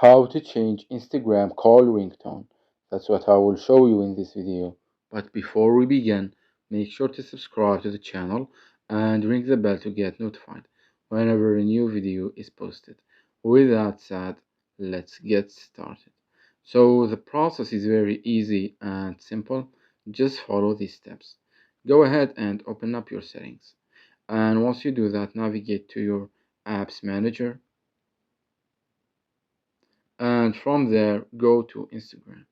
How to change Instagram call ringtone. That's what I will show you in this video. But before we begin, make sure to subscribe to the channel and ring the bell to get notified whenever a new video is posted. With that said, let's get started. So the process is very easy and simple. Just follow these steps. Go ahead and open up your settings. And once you do that, navigate to your apps manager, and from there go to Instagram.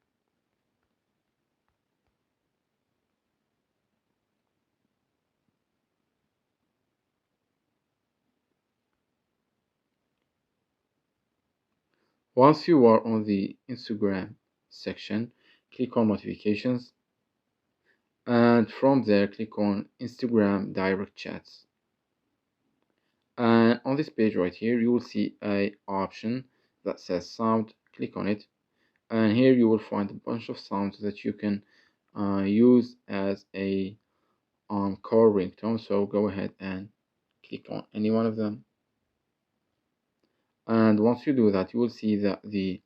Once you are on the Instagram section, click on notifications, and from there click on Instagram direct chats. And on this page right here you will see a option that says sound. Click on it, and here you will find a bunch of sounds that you can use as a call ringtone. So go ahead and click on any one of them, and once you do that you will see that the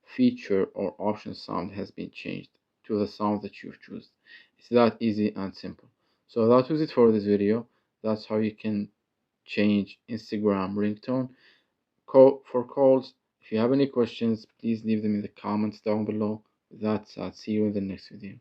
feature or option sound has been changed to the sound that you've chosen. It's that easy and simple. So that was it for this video. That's how you can change Instagram ringtone for calls. If you have any questions, please leave them in the comments down below. With that said, see you in the next video.